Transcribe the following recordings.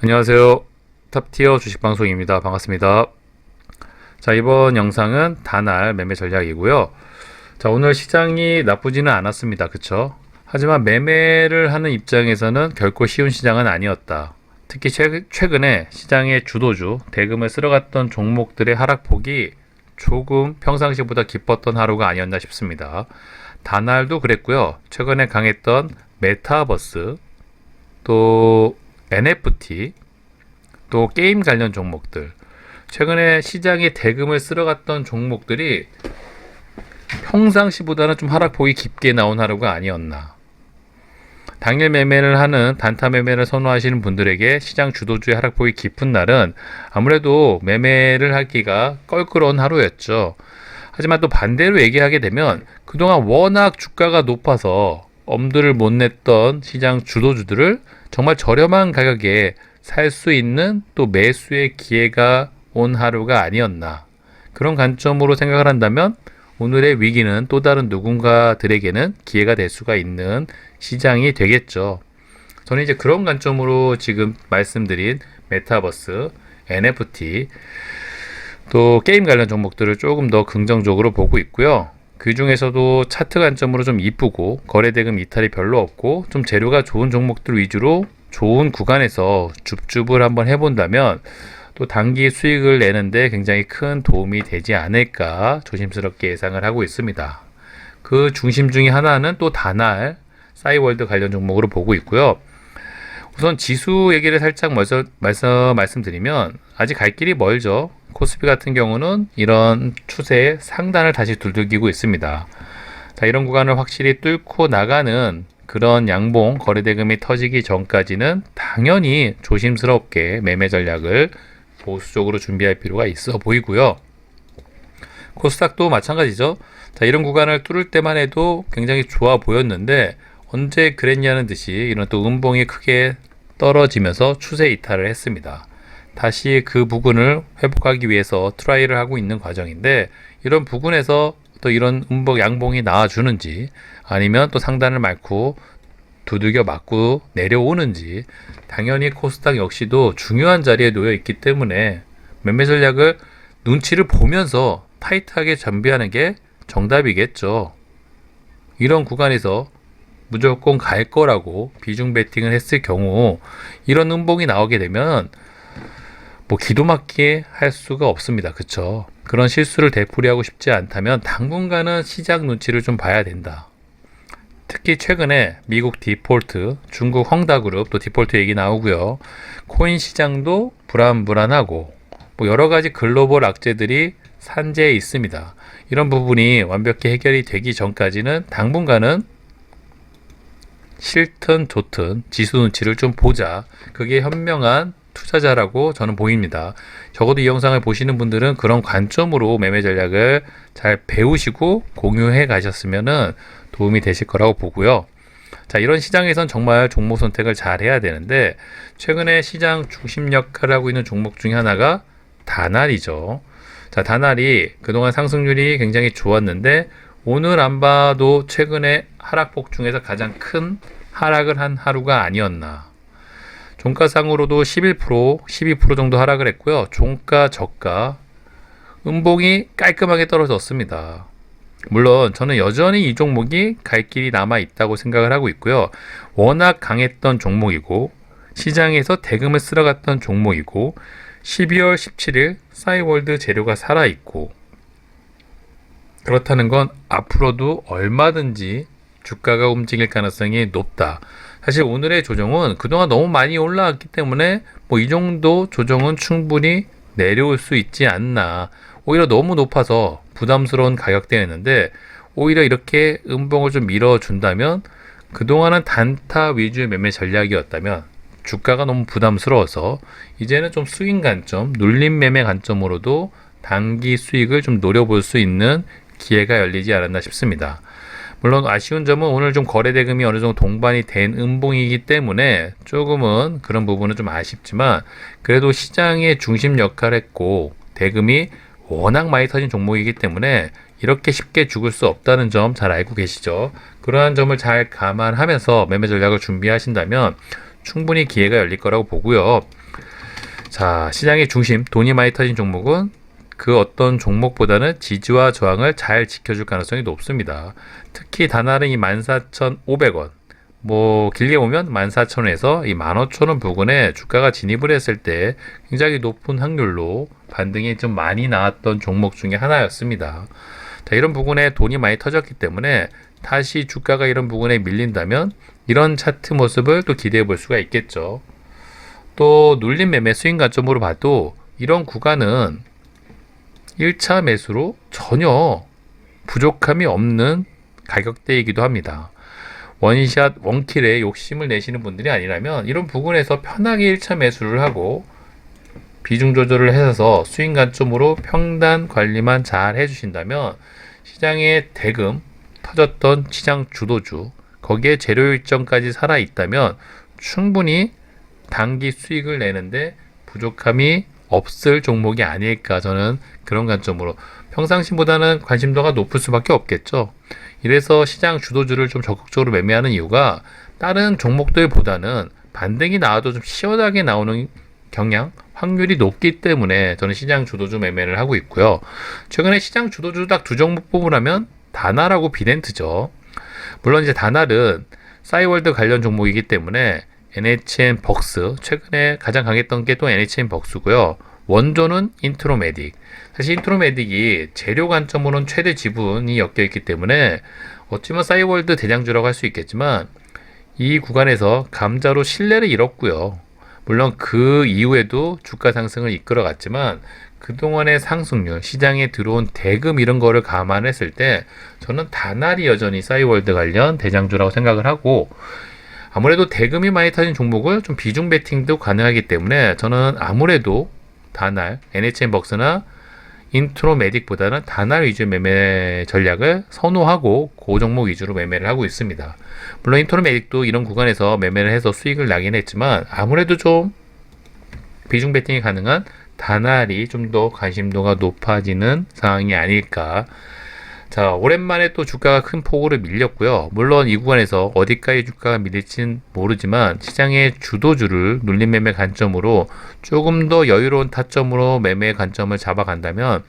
안녕하세요. 탑티어 주식방송입니다. 반갑습니다. 자, 이번 영상은 다날 매매 전략이고요. 자, 오늘 시장이 나쁘지는 않았습니다. 그쵸? 하지만 매매를 하는 입장에서는 결코 쉬운 시장은 아니었다. 특히 최근에 시장의 주도주, 대금을 쓸어갔던 종목들의 하락폭이 조금 평상시보다 깊었던 하루가 아니었나 싶습니다. 다날도 그랬고요. 최근에 강했던 메타버스, 또 NFT, 또 게임 관련 종목들, 최근에 시장에 대금을 쓸어갔던 종목들이 평상시보다는 좀 하락폭이 깊게 나온 하루가 아니었나. 당일 매매를 하는 단타 매매를 선호하시는 분들에게 시장 주도주의 하락폭이 깊은 날은 아무래도 매매를 하기가 껄끄러운 하루였죠. 하지만 또 반대로 얘기하게 되면 그동안 워낙 주가가 높아서 엄두를 못 냈던 시장 주도주들을 정말 저렴한 가격에 살 수 있는 또 매수의 기회가 온 하루가 아니었나. 그런 관점으로 생각을 한다면 오늘의 위기는 또 다른 누군가들에게는 기회가 될 수가 있는 시장이 되겠죠. 저는 이제 그런 관점으로 지금 말씀드린 메타버스, NFT, 또 게임 관련 종목들을 조금 더 긍정적으로 보고 있고요. 그 중에서도 차트 관점으로 좀 이쁘고 거래대금 이탈이 별로 없고 좀 재료가 좋은 종목들 위주로 좋은 구간에서 줍줍을 한번 해본다면 또 단기 수익을 내는데 굉장히 큰 도움이 되지 않을까 조심스럽게 예상을 하고 있습니다. 그 중심 중에 하나는 또 다날 싸이월드 관련 종목으로 보고 있고요. 우선 지수 얘기를 살짝 먼저 말씀드리면 아직 갈 길이 멀죠. 코스피 같은 경우는 이런 추세의 상단을 다시 두들기고 있습니다. 자, 이런 구간을 확실히 뚫고 나가는 그런 양봉 거래대금이 터지기 전까지는 당연히 조심스럽게 매매 전략을 보수적으로 준비할 필요가 있어 보이고요. 코스닥도 마찬가지죠. 자, 이런 구간을 뚫을 때만 해도 굉장히 좋아 보였는데 언제 그랬냐는 듯이 이런 또 음봉이 크게 떨어지면서 추세 이탈을 했습니다. 다시 그 부분을 회복하기 위해서 트라이를 하고 있는 과정인데 이런 부분에서 또 이런 음봉 양봉이 나와주는지 아니면 또 상단을 맞고 두들겨 맞고 내려오는지 당연히 코스닥 역시도 중요한 자리에 놓여 있기 때문에 매매 전략을 눈치를 보면서 타이트하게 준비하는 게 정답이겠죠. 이런 구간에서 무조건 갈 거라고 비중 베팅을 했을 경우 이런 음봉이 나오게 되면 뭐 기도 막히게 할 수가 없습니다. 그쵸? 그런 실수를 되풀이하고 싶지 않다면 당분간은 시장 눈치를 좀 봐야 된다. 특히 최근에 미국 디폴트, 중국 헝다그룹 또 디폴트 얘기 나오고요. 코인 시장도 불안불안하고 뭐 여러 가지 글로벌 악재들이 산재해 있습니다. 이런 부분이 완벽히 해결이 되기 전까지는 당분간은 싫든 좋든 지수 눈치를 좀 보자. 그게 현명한 투자자라고 저는 보입니다. 적어도 이 영상을 보시는 분들은 그런 관점으로 매매 전략을 잘 배우시고 공유해 가셨으면 도움이 되실 거라고 보고요. 자, 이런 시장에선 정말 종목 선택을 잘 해야 되는데 최근에 시장 중심 역할을 하고 있는 종목 중에 하나가 다날이죠. 자, 다날이 그동안 상승률이 굉장히 좋았는데 오늘 안 봐도 최근에 하락폭 중에서 가장 큰 하락을 한 하루가 아니었나. 종가상으로도 11%, 12% 정도 하락을 했고요. 종가, 저가, 음봉이 깔끔하게 떨어졌습니다. 물론 저는 여전히 이 종목이 갈 길이 남아 있다고 생각을 하고 있고요. 워낙 강했던 종목이고 시장에서 대금을 쓸어갔던 종목이고 12월 17일 싸이월드 재료가 살아있고 그렇다는 건 앞으로도 얼마든지 주가가 움직일 가능성이 높다. 사실 오늘의 조정은 그동안 너무 많이 올라왔기 때문에 뭐 이 정도 조정은 충분히 내려올 수 있지 않나. 오히려 너무 높아서 부담스러운 가격대였는데 오히려 이렇게 음봉을 좀 밀어준다면 그동안은 단타 위주의 매매 전략이었다면 주가가 너무 부담스러워서 이제는 좀 스윙 관점, 눌림 매매 관점으로도 단기 수익을 좀 노려볼 수 있는 기회가 열리지 않았나 싶습니다. 물론 아쉬운 점은 오늘 좀 거래대금이 어느 정도 동반이 된 음봉이기 때문에 조금은 그런 부분은 좀 아쉽지만 그래도 시장의 중심 역할을 했고 대금이 워낙 많이 터진 종목이기 때문에 이렇게 쉽게 죽을 수 없다는 점 잘 알고 계시죠? 그러한 점을 잘 감안하면서 매매 전략을 준비하신다면 충분히 기회가 열릴 거라고 보고요. 자, 시장의 중심, 돈이 많이 터진 종목은 그 어떤 종목보다는 지지와 저항을 잘 지켜줄 가능성이 높습니다. 특히 다날은 이 14,500원, 뭐 길게 보면 14,000원에서 이 15,000원 부근에 주가가 진입을 했을 때 굉장히 높은 확률로 반등이 좀 많이 나왔던 종목 중에 하나였습니다. 자, 이런 부분에 돈이 많이 터졌기 때문에 다시 주가가 이런 부분에 밀린다면 이런 차트 모습을 또 기대해 볼 수가 있겠죠. 또 눌림 매매 스윙 관점으로 봐도 이런 구간은 1차 매수로 전혀 부족함이 없는 가격대이기도 합니다. 원샷, 원킬에 욕심을 내시는 분들이 아니라면 이런 부분에서 편하게 1차 매수를 하고 비중 조절을 해서 스윙 관점으로 평단 관리만 잘 해주신다면 시장의 대금 터졌던 시장 주도주 거기에 재료 일정까지 살아있다면 충분히 단기 수익을 내는데 부족함이 없을 종목이 아닐까, 저는 그런 관점으로 평상시보다는 관심도가 높을 수밖에 없겠죠. 이래서 시장 주도주를 좀 적극적으로 매매하는 이유가 다른 종목들보다는 반등이 나와도 좀 시원하게 나오는 경향, 확률이 높기 때문에 저는 시장 주도주 매매를 하고 있고요. 최근에 시장 주도주 딱 두 종목 뽑으라면 다날하고 비덴트죠. 물론 이제 다날은 싸이월드 관련 종목이기 때문에 NHN 벅스, 최근에 가장 강했던 게 또 NHN 벅스고요. 원조는 인트로메딕. 사실 인트로메딕이 재료 관점으로는 최대 지분이 엮여 있기 때문에 어찌면 싸이월드 대장주라고 할 수 있겠지만 이 구간에서 감자로 신뢰를 잃었고요. 물론 그 이후에도 주가 상승을 이끌어갔지만 그동안의 상승률, 시장에 들어온 대금 이런 거를 감안했을 때 저는 다날이 여전히 싸이월드 관련 대장주라고 생각을 하고, 아무래도 대금이 많이 타진 종목을 좀 비중 베팅도 가능하기 때문에 저는 아무래도 다날, NHN 벅스나 인트로메딕보다는 다날 위주 매매 전략을 선호하고 그 종목 위주로 매매를 하고 있습니다. 물론 인트로메딕도 이런 구간에서 매매를 해서 수익을 나긴 했지만 아무래도 좀 비중 베팅이 가능한 다날이 좀 더 관심도가 높아지는 상황이 아닐까. 자, 오랜만에 또 주가가 큰 폭으로 밀렸고요. 물론 이 구간에서 어디까지 주가가 밀릴지는 모르지만 시장의 주도주를 눌림 매매 관점으로 조금 더 여유로운 타점으로 매매 관점을 잡아간다면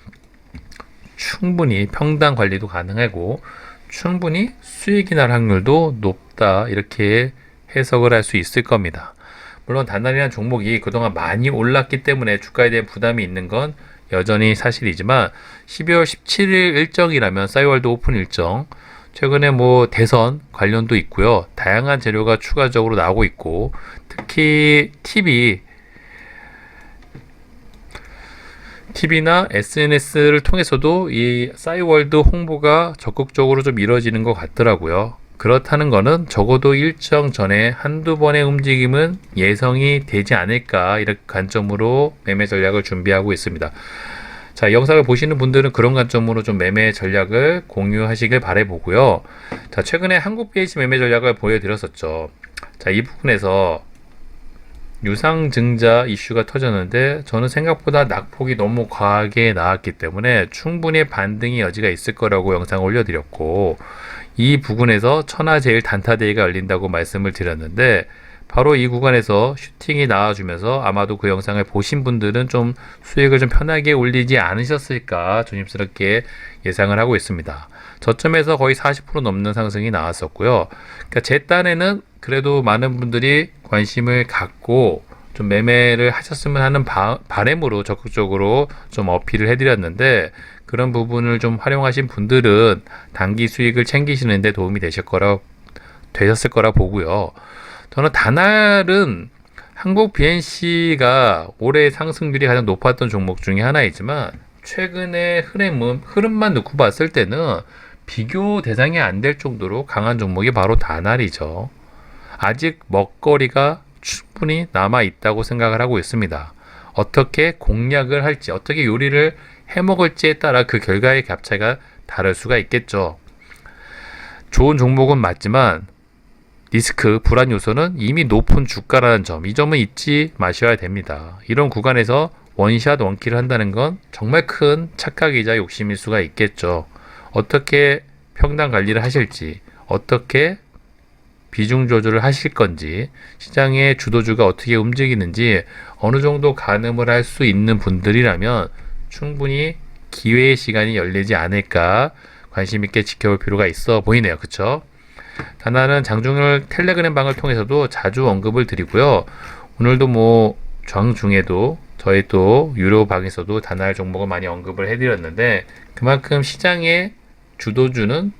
충분히 평단 관리도 가능하고 충분히 수익이 날 확률도 높다, 이렇게 해석을 할 수 있을 겁니다. 물론 다날이라는 종목이 그동안 많이 올랐기 때문에 주가에 대한 부담이 있는 건 여전히 사실이지만 12월 17일 일정이라면 싸이월드 오픈 일정, 최근에 뭐 대선 관련도 있고요. 다양한 재료가 추가적으로 나오고 있고 특히 TV나 SNS를 통해서도 이 싸이월드 홍보가 적극적으로 좀 이루어지는 것 같더라고요. 그렇다는 거는 적어도 일정 전에 한두 번의 움직임은 예상이 되지 않을까, 이런 관점으로 매매 전략을 준비하고 있습니다. 자, 영상을 보시는 분들은 그런 관점으로 좀 매매 전략을 공유하시길 바라보고요. 자, 최근에 한국 BH 매매 전략을 보여드렸었죠. 자, 이 부분에서 유상증자 이슈가 터졌는데 저는 생각보다 낙폭이 너무 과하게 나왔기 때문에 충분히 반등의 여지가 있을 거라고 영상을 올려드렸고, 이 부분에서 천하제일 단타대회가 열린다고 말씀을 드렸는데 바로 이 구간에서 슈팅이 나와주면서 아마도 그 영상을 보신 분들은 좀 수익을 좀 편하게 올리지 않으셨을까 조심스럽게 예상을 하고 있습니다. 저점에서 거의 40% 넘는 상승이 나왔었고요. 그러니까 제 딴에는 그래도 많은 분들이 관심을 갖고 좀 매매를 하셨으면 하는 바람으로 적극적으로 좀 어필을 해드렸는데 그런 부분을 좀 활용하신 분들은 단기 수익을 챙기시는데 도움이 되셨을 거라 보고요. 저는 다날은 한국 BNC가 올해 상승률이 가장 높았던 종목 중에 하나이지만 최근의 흐름만 놓고 봤을 때는 비교 대상이 안 될 정도로 강한 종목이 바로 다날이죠. 아직 먹거리가 충분히 남아 있다고 생각을 하고 있습니다. 어떻게 공략을 할지, 어떻게 요리를 해 먹을지에 따라 그 결과의 값차이가 다를 수가 있겠죠. 좋은 종목은 맞지만 리스크, 불안 요소는 이미 높은 주가라는 점, 이 점은 잊지 마셔야 됩니다. 이런 구간에서 원샷 원킬을 한다는 건 정말 큰 착각이자 욕심일 수가 있겠죠. 어떻게 평단 관리를 하실지, 어떻게 비중 조절을 하실 건지, 시장의 주도주가 어떻게 움직이는지 어느 정도 가늠을 할 수 있는 분들이라면 충분히 기회의 시간이 열리지 않을까 관심 있게 지켜볼 필요가 있어 보이네요. 그쵸? 다나는 장중을 텔레그램 방을 통해서도 자주 언급을 드리고요. 오늘도 뭐 장중에도 저희 또 유료 방에서도 다날 종목을 많이 언급을 해드렸는데 그만큼 시장의 주도주는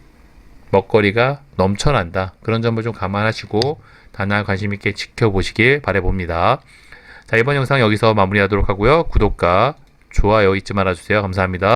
먹거리가 넘쳐난다. 그런 점을 좀 감안하시고 다날 관심 있게 지켜보시길 바라봅니다. 자, 이번 영상 여기서 마무리하도록 하고요. 구독과 좋아요 잊지 말아주세요. 감사합니다.